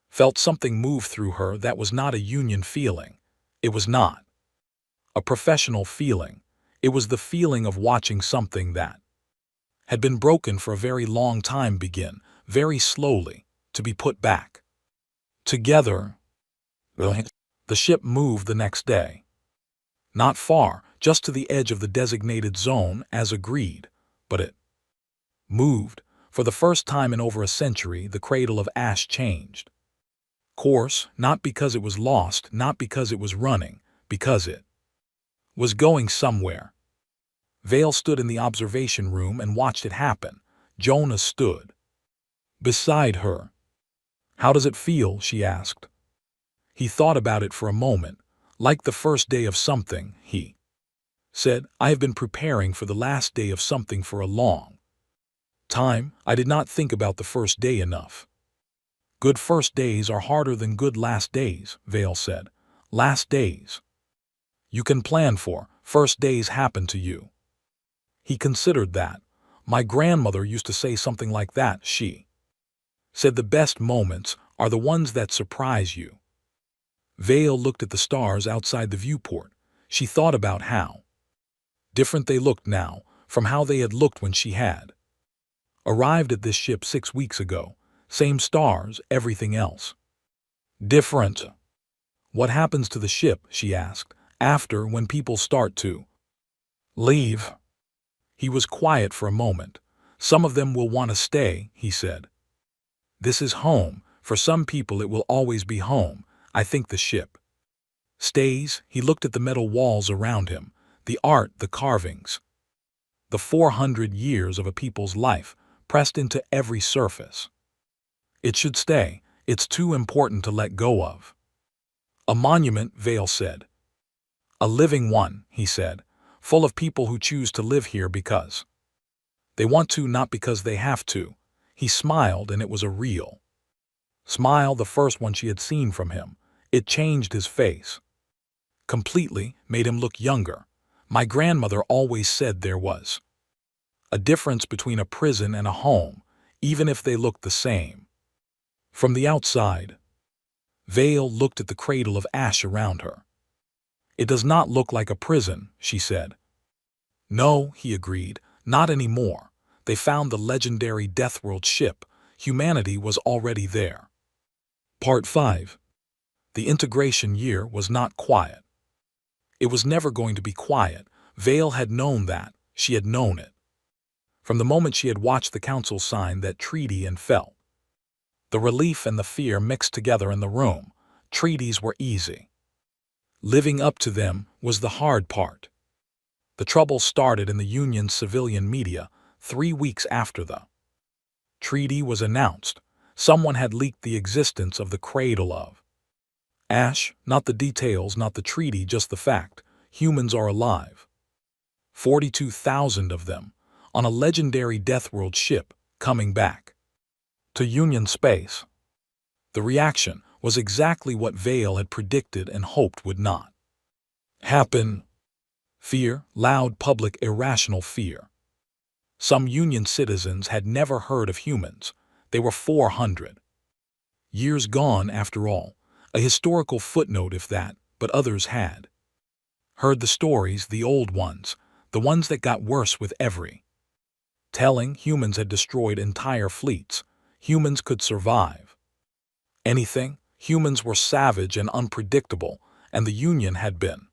felt something move through her that was not a Union feeling. It was not a professional feeling. It was the feeling of watching something that had been broken for a very long time begin, very slowly, to be put back together. The ship moved the next day. Not far, just to the edge of the designated zone as agreed, but it moved. For the first time in over a century, the Cradle of Ash changed course, not because it was lost, not because it was running, because it was going somewhere. Vale stood in the observation room and watched it happen. Jonah stood beside her. How does it feel? She asked. He thought about it for a moment. Like the first day of something, he said, I have been preparing for the last day of something for a long time. I did not think about the first day enough. Good first days are harder than good last days, Vale said. Last days you can plan for, first days happen to you. He considered that. My grandmother used to say something like that. She said the best moments are the ones that surprise you. Vale looked at the stars outside the viewport. She thought about how different they looked now from how they had looked when she had arrived at this ship 6 weeks ago. Same stars, everything else different. What happens to the ship, she asked, after when people start to leave? He was quiet for a moment. Some of them will want to stay, he said. This is home. For some people it will always be home. I think the ship Stays, he looked at the metal walls around him, the art, the carvings. The 400 years of a people's life pressed into every surface. It should stay. It's too important to let go of. A monument, Vale said. A living one, he said, full of people who choose to live here because they want to, not because they have to. He smiled, and it was a real smile, the first one she had seen from him. It changed his face completely, made him look younger. My grandmother always said there was a difference between a prison and a home, even if they looked the same. From the outside, Vale looked at the cradle of ash around her. It does not look like a prison, she said. No, he agreed, not anymore. They found the legendary Deathworld ship. Humanity was already there. Part 5. The integration year was not quiet. It was never going to be quiet. Vale had known that. She had known it. From the moment she had watched the council sign that treaty and felt the relief and the fear mixed together in the room. Treaties were easy. Living up to them was the hard part. The trouble started in the Union's civilian media 3 weeks after the treaty was announced. Someone had leaked the existence of the cradle of ash, not the details, not the treaty, just the fact. Humans are alive. 42,000 of them, on a legendary Deathworld ship, coming back to Union space. The reaction was exactly what Vale had predicted and hoped would not happen. Fear, loud, public, irrational fear. Some Union citizens had never heard of humans. They were 400 years gone, after all. A historical footnote, if that, but others had heard the stories, the old ones, the ones that got worse with every telling. Humans had destroyed entire fleets. Humans could survive anything. Humans were savage and unpredictable, and the Union had been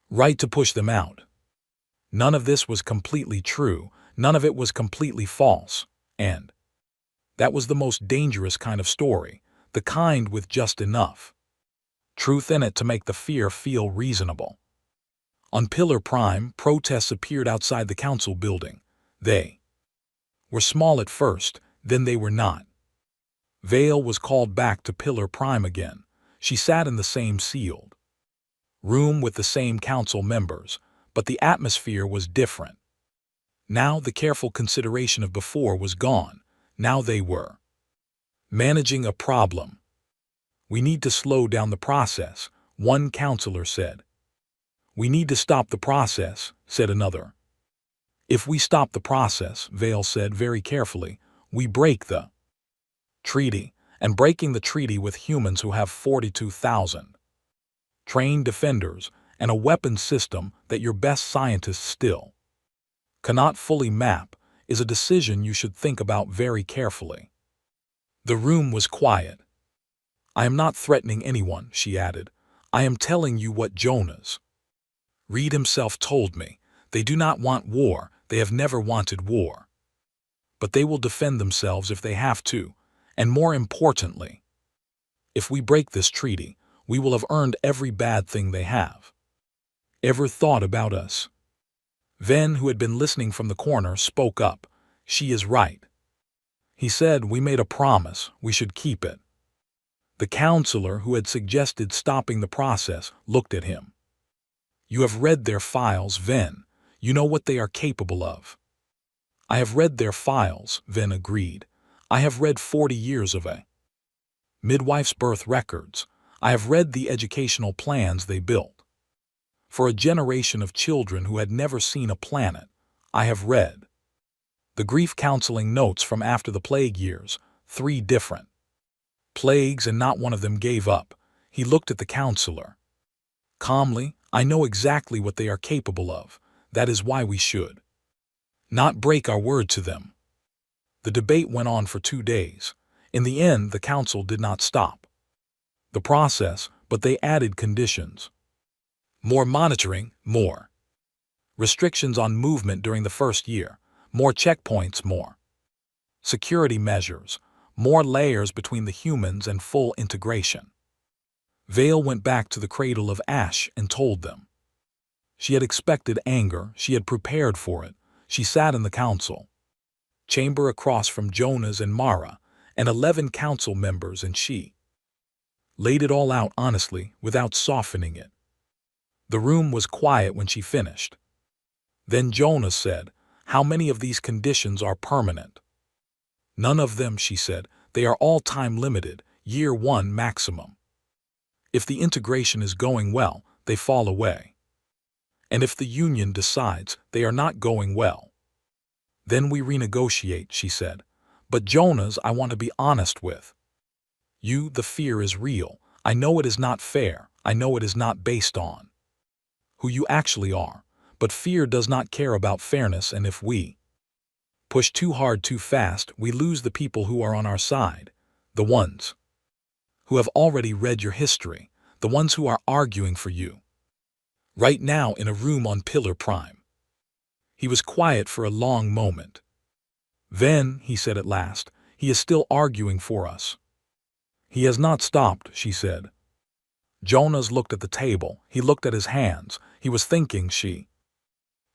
right to push them out. None of this was completely true. None of it was completely false. And that was the most dangerous kind of story, the kind with just enough truth in it to make the fear feel reasonable. On Pillar Prime, protests appeared outside the council building. They were small at first, then they were not. Vale was called back to Pillar Prime again. She sat in the same sealed room with the same council members, but the atmosphere was different. Now the careful consideration of before was gone. Now they were managing a problem. We need to slow down the process, one counselor said. We need to stop the process, said another. If we stop the process, Vale said very carefully, we break the treaty, and breaking the treaty with humans who have 42,000 trained defenders and a weapons system that your best scientists still cannot fully map is a decision you should think about very carefully. The room was quiet. I am not threatening anyone, she added. I am telling you what Jonas Reed himself told me. They do not want war. They have never wanted war. But they will defend themselves if they have to. And more importantly, if we break this treaty, we will have earned every bad thing they have ever thought about us. Ven, who had been listening from the corner, spoke up. She is right. He said, we made a promise. We should keep it. The counselor who had suggested stopping the process looked at him. You have read their files, Ven. You know what they are capable of. I have read their files, Ven agreed. I have read 40 years of a midwife's birth records. I have read the educational plans they built for a generation of children who had never seen a planet. I have read the grief counseling notes from after the plague years, 3 different plagues, and not one of them gave up. He looked at the counselor calmly. I know exactly what they are capable of. That is why we should not break our word to them. The debate went on for 2 days. In the end, the council did not stop the process, but they added conditions. More monitoring, more restrictions on movement during the first year, more checkpoints, more security measures, more layers between the humans, and full integration. Vale went back to the cradle of ash and told them. She had expected anger, she had prepared for it. She sat in the council chamber across from Jonas and Mara, and 11 council members, and she laid it all out honestly, without softening it. The room was quiet when she finished. Then Jonas said, "How many of these conditions are permanent?" "None of them," she said. "They are all time-limited, year 1 maximum. If the integration is going well, they fall away. And if the union decides they are not going well, then we renegotiate," she said. "But Jonas, I want to be honest with you. The fear is real. I know it is not fair. I know it is not based on who you actually are. But fear does not care about fairness, and if we push too hard too fast, we lose the people who are on our side, the ones who have already read your history, the ones who are arguing for you right now in a room on Pillar Prime." He was quiet for a long moment. "Then," he said at last, "he is still arguing for us." "He has not stopped," she said. Jonas looked at the table. He looked at his hands. He was thinking. She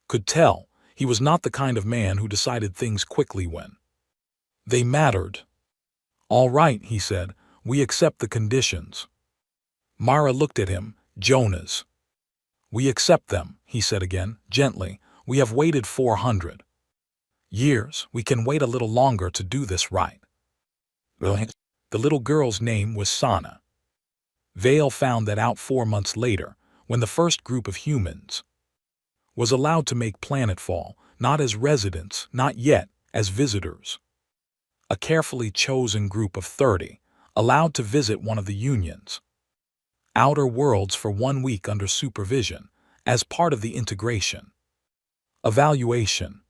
could tell he was not the kind of man who decided things quickly when they mattered. "All right," he said, "we accept the conditions." Mara looked at him. "Jonas." "We accept them," he said again, gently. "We have waited 400 years. We can wait a little longer to do this right." The little girl's name was Sana. Vale found that out 4 months later, when the first group of humans was allowed to make planetfall, not as residents, not yet, as visitors. A carefully chosen group of 30, allowed to visit one of the Union's outer worlds for 1 week under supervision, as part of the integration evaluation.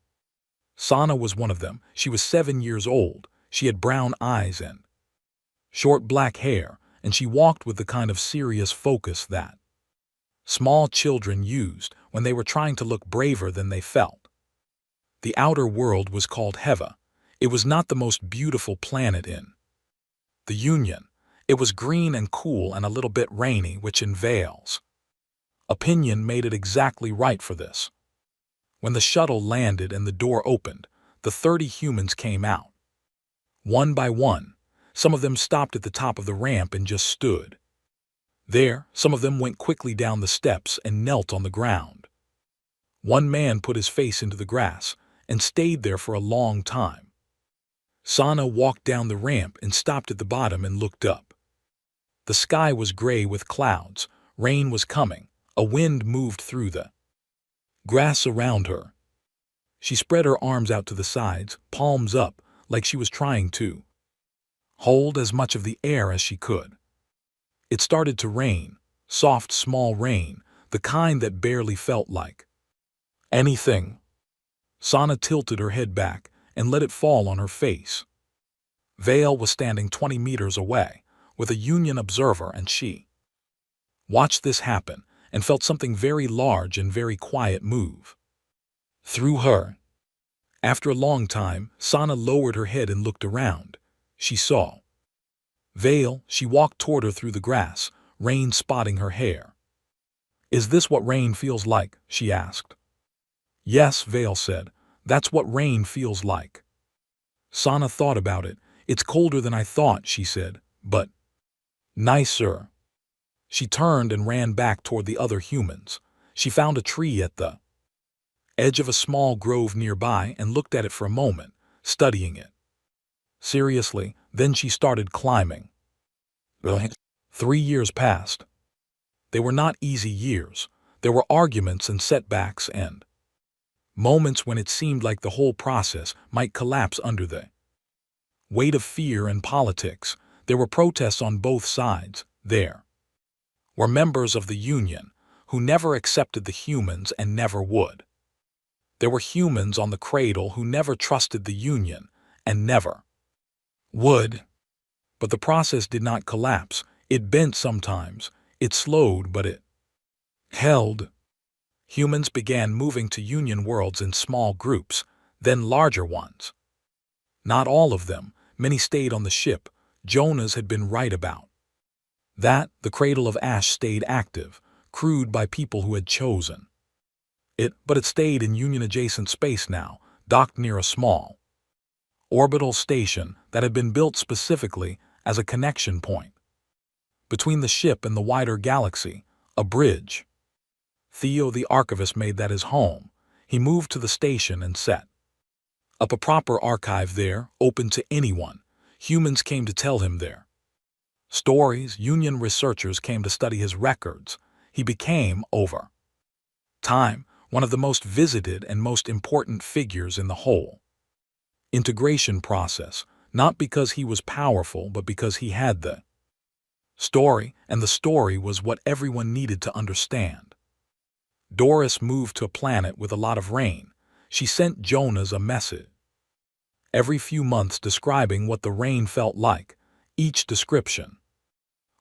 Sana was one of them. She was 7 years old. She had brown eyes and short black hair, and she walked with the kind of serious focus that small children used when they were trying to look braver than they felt. The outer world was called HFY. It was not the most beautiful planet in the Union. It was green and cool and a little bit rainy, which in Vale's opinion made it exactly right for this. When the shuttle landed and the door opened, the 30 humans came out. One by one, some of them stopped at the top of the ramp and just stood there. Some of them went quickly down the steps and knelt on the ground. One man put his face into the grass and stayed there for a long time. Sana walked down the ramp and stopped at the bottom and looked up. The sky was gray with clouds. Rain was coming. A wind moved through the grass around her. She spread her arms out to the sides, palms up, like she was trying to hold as much of the air as she could. It started to rain, soft, small rain, the kind that barely felt like anything. Sana tilted her head back and let it fall on her face. Vale was standing 20 meters away, with a Union observer, and she watched this happen and felt something very large and very quiet move through her. After a long time, Sana lowered her head and looked around. She saw Vale. She walked toward her through the grass, rain spotting her hair. "Is this what rain feels like?" she asked. "Yes," Vale said. "That's what rain feels like." Sana thought about it. "It's colder than I thought," she said, "but nicer." She turned and ran back toward the other humans. She found a tree at the edge of a small grove nearby and looked at it for a moment, studying it seriously. Then she started climbing. 3 years passed. They were not easy years. There were arguments and setbacks and moments when it seemed like the whole process might collapse under the weight of fear and politics. There were protests on both sides. There were members of the Union who never accepted the humans and never would. There were humans on the cradle who never trusted the Union and never would. But the process did not collapse. It bent sometimes. It slowed, but it held. Humans began moving to Union worlds in small groups, then larger ones. Not all of them. Many stayed on the ship. Jonas had been right about The cradle of ash stayed active, crewed by people who had chosen it, but it stayed in Union-adjacent space now, docked near a small orbital station that had been built specifically as a connection point between the ship and the wider galaxy, a bridge. Theo the archivist made that his home. He moved to the station and set up a proper archive there, open to anyone. Humans came to tell him their stories, Union researchers came to study his records. He became, over time, one of the most visited and most important figures in the whole integration process, not because he was powerful, but because he had the story, and the story was what everyone needed to understand. Doris moved to a planet with a lot of rain. She sent Jonas a message every few months describing what the rain felt like. Each description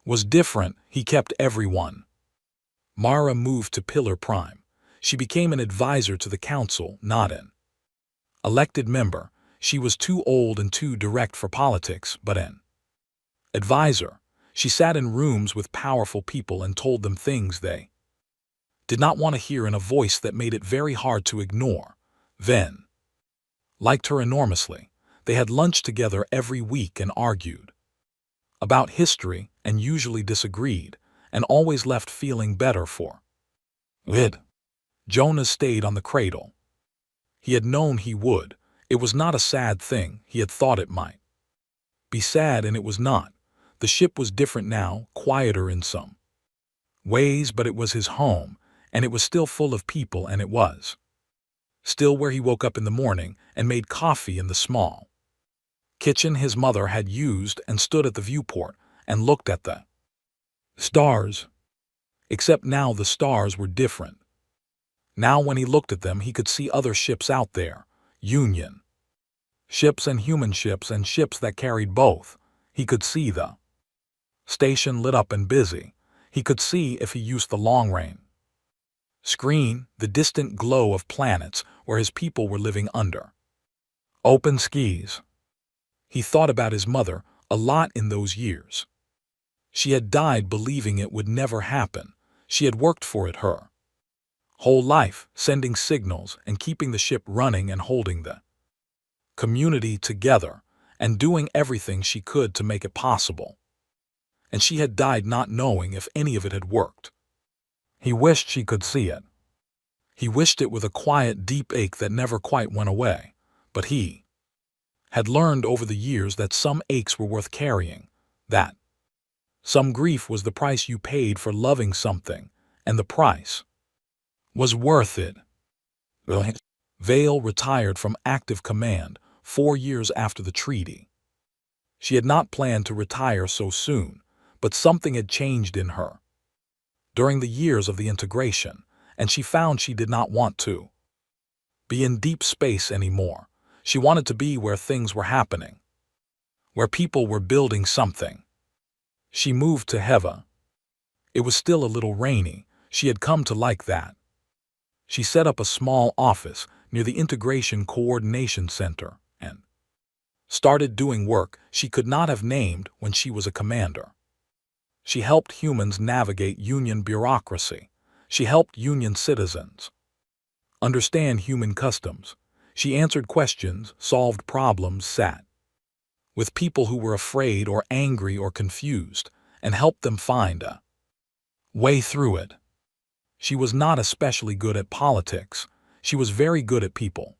was different. He kept everyone. Mara moved to Pillar Prime. She became an advisor to the council, not an elected member. She was too old and too direct for politics, but an advisor. She sat in rooms with powerful people and told them things they did not want to hear in a voice that made it very hard to ignore. Ven liked her enormously. They had lunch together every week and argued about history and usually disagreed, and always left feeling better for it. Jonas stayed on the cradle. He had known he would. It was not a sad thing. He had thought it might be sad, and it was not. The ship was different now, quieter in some ways, but it was his home, and it was still full of people, and it was still where he woke up in the morning and made coffee in the small kitchen his mother had used, and stood at the viewport and looked at the stars. Except now the stars were different. Now when he looked at them, he could see other ships out there, Union ships and human ships and ships that carried both. He could see the station lit up and busy. He could see, if he used the long-range screen, the distant glow of planets where his people were living under open skies. He thought about his mother a lot in those years. She had died believing it would never happen. She had worked for it her whole life, sending signals and keeping the ship running and holding the community together and doing everything she could to make it possible. And she had died not knowing if any of it had worked. He wished she could see it. He wished it with a quiet, deep ache that never quite went away. But he had learned over the years that some aches were worth carrying, that some grief was the price you paid for loving something, and the price was worth it. Vale retired from active command 4 years after the treaty. She had not planned to retire so soon, but something had changed in her during the years of the integration, and she found she did not want to be in deep space anymore. She wanted to be where things were happening, where people were building something. She moved to HFY. It was still a little rainy. She had come to like that. She set up a small office near the Integration Coordination Center and started doing work she could not have named when she was a commander. She helped humans navigate Union bureaucracy. She helped Union citizens understand human customs. She answered questions, solved problems, sat with people who were afraid or angry or confused, and helped them find a way through it. She was not especially good at politics. She was very good at people.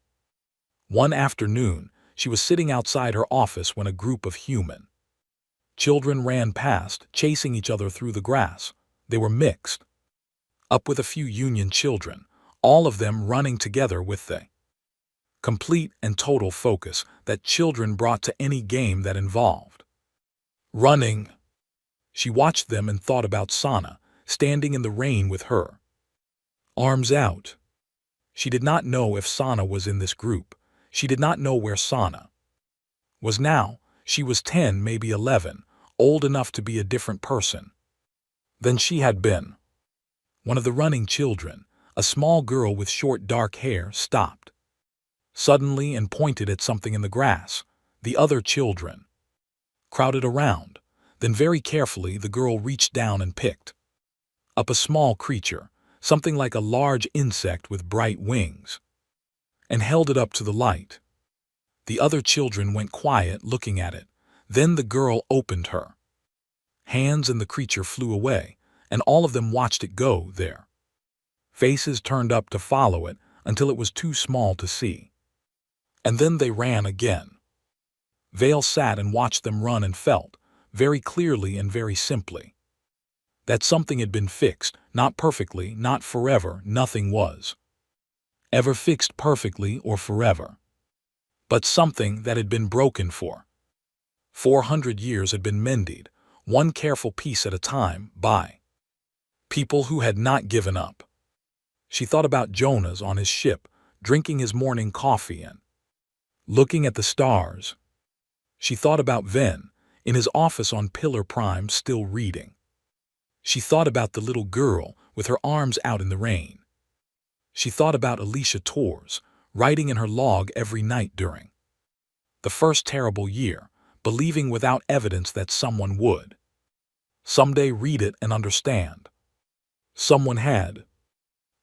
One afternoon, she was sitting outside her office when a group of human children ran past, chasing each other through the grass. They were mixed up with a few Union children, all of them running together with the complete and total focus that children brought to any game that involved running. She watched them and thought about Sana, standing in the rain with her arms out. She did not know if Sana was in this group. She did not know where Sana was now. She was 10, maybe 11, old enough to be a different person than she had been. One of the running children, a small girl with short dark hair, stopped suddenly and pointed at something in the grass. The other children crowded around. Then very carefully the girl reached down and picked up a small creature, something like a large insect with bright wings, and held it up to the light. The other children went quiet looking at it. Then the girl opened her hands and the creature flew away, and all of them watched it go there. Faces turned up to follow it until it was too small to see. And then they ran again. Vale sat and watched them run and felt, very clearly and very simply, that something had been fixed, not perfectly, not forever. Nothing was ever fixed perfectly or forever. But something that had been broken for 400 years had been mended, one careful piece at a time, by people who had not given up. She thought about Jonas on his ship, drinking his morning coffee and looking at the stars. She thought about Ven, in his office on Pillar Prime, still reading. She thought about the little girl with her arms out in the rain. She thought about Alicia Torres, writing in her log every night during the first terrible year, believing without evidence that someone would someday read it and understand. Someone had.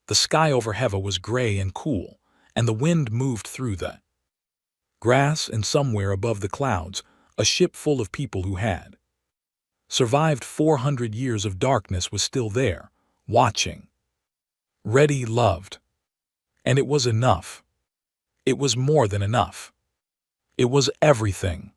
The sky over HFY was gray and cool, and the wind moved through the grass, and somewhere above the clouds, a ship full of people who had survived 400 years of darkness was still there, watching. Ready, loved. And it was enough. It was more than enough. It was everything.